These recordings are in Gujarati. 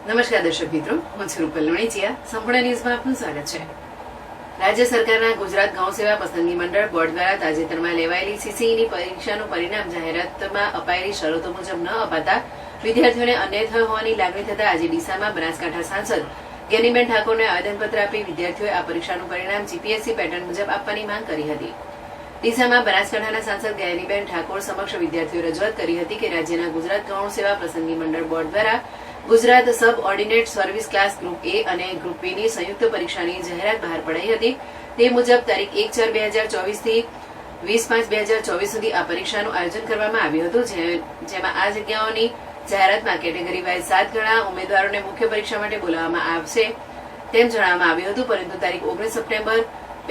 નમસ્કાર દર્શક મિત્રો, હું છું રૂપલ લોણીચિયા. સંપૂર્ણ ન્યૂઝમાં આપનું સ્વાગત છે. રાજ્ય સરકારના ગુજરાત ગૌ સેવા પસંદગી મંડળ બોર્ડ દ્વારા તાજેતરમાં લેવાયેલી સીસીઈની પરીક્ષાનું પરિણામ જાહેરાતમાં અપાયેલી શરતો મુજબ ન અપાતા વિદ્યાર્થીઓને અન્યાય થયો હોવાની લાગણી થતા આજે ડીસામાં બનાસકાંઠા સાંસદ જ્ઞાનીબેન ઠાકોરને આવેદનપત્ર આપી વિદ્યાર્થીઓએ આ પરીક્ષાનું પરિણામ જીપીએસસી પેટર્ન મુજબ આપવાની માંગ કરી હતી. ડીસામાં બનાસકાંઠાના સાંસદ જ્ઞાનીબેન ઠાકોર સમક્ષ વિદ્યાર્થીઓએ રજૂઆત કરી હતી કે રાજ્યના ગુજરાત ગૌ સેવા પસંદગી મંડળ બોર્ડ દ્વારા ગુજરાત સબ ઓર્ડિનેટ સર્વિસ ક્લાસ ગ્રુપ એ અને ગ્રુપ બી ની સંયુક્ત પરીક્ષાની જાહેરાત બહાર પડાઈ હતી. તે મુજબ તારીખ 1/4/2024 થી 20/5/2024 સુધી આ પરીક્ષાનું આયોજન કરવામાં આવ્યું હતું, જેમાં આ જગ્યાઓની જાહેરાતમાં કેટેગરી વાઇઝ 7 ગણા ઉમેદવારોને મુખ્ય પરીક્ષા માટે બોલાવવામાં આવશે તેમ જણાવવામાં આવ્યું હતું. પરંતુ તારીખ 19 સપ્ટેમ્બર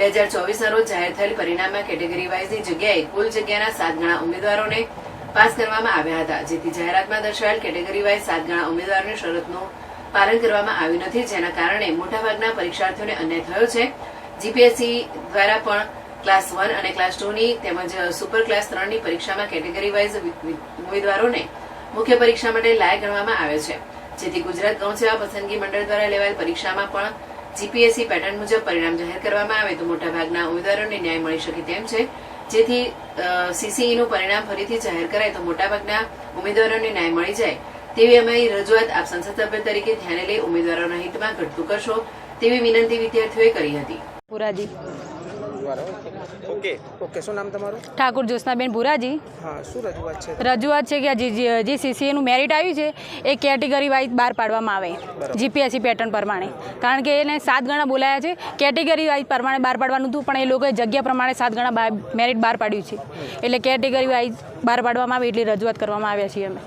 2024 ના રોજ જાહેર થયેલ પરિણામમાં કેટેગરી વાઇઝની જગ્યાએ કુલ જગ્યાના 7 ગણા ઉમેદવારોને પાસ કરવામાં આવ્યા હતા, જેથી જાહેરાતમાં દર્શાવેલ કેટેગરી વાઇઝ 7 ગણા ઉમેદવારોની શરતનું પાલન કરવામાં આવ્યું નથી, જેના કારણે મોટાભાગના પરીક્ષાર્થીઓને અન્યાય થયો છે. જીપીએસસી દ્વારા પણ ક્લાસ 1 અને ક્લાસ 2 ની તેમજ સુપર ક્લાસ 3 ની પરીક્ષામાં કેટેગરી વાઇઝ ઉમેદવારોને મુખ્ય પરીક્ષા માટે લાયક ગણવામાં આવે છે, જેથી ગુજરાત ગૌ સેવા પસંદગી મંડળ દ્વારા લેવાયેલ પરીક્ષામાં પણ જીપીએસસી પેટર્ન મુજબ પરિણામ જાહેર કરવામાં આવે તો મોટાભાગના ઉમેદવારોને ન્યાય મળી શકે તેમ છે. જેથી સીસીઈનું પરિણામ ફરીથી જાહેર કરાય તો મોટાભાગના ઉમેદવારોને ન્યાય મળી જાય તેવી અમારી રજૂઆત આપ સંસદ સભ્ય તરીકે ધ્યાને લઈ ઉમેદવારોના હિતમાં ઘટતું કરશો તેવી વિનંતી વિદ્યાર્થીઓએ કરી હતી. ભુરાજી. ઓકે, શું નામ તમારું? ઠાકોર જ્યોત્સનાબેન ભુરાજી. હા, શું રજૂઆત છે? રજૂઆત છે કે જે સીસીએનું મેરિટ આવ્યું છે એ કેટેગરી વાઇઝ બહાર પાડવામાં આવે જીપીએસસી પેટર્ન પ્રમાણે, કારણ કે એને 7 ગણા બોલાયા છે. કેટેગરી વાઇઝ પ્રમાણે બહાર પાડવાનું હતું, પણ એ લોકોએ જગ્યા પ્રમાણે 7 ગણા મેરિટ બહાર પાડ્યું છે, એટલે કેટેગરી વાઇઝ બહાર પાડવામાં આવે એટલી રજૂઆત કરવામાં આવ્યા છીએ અમે.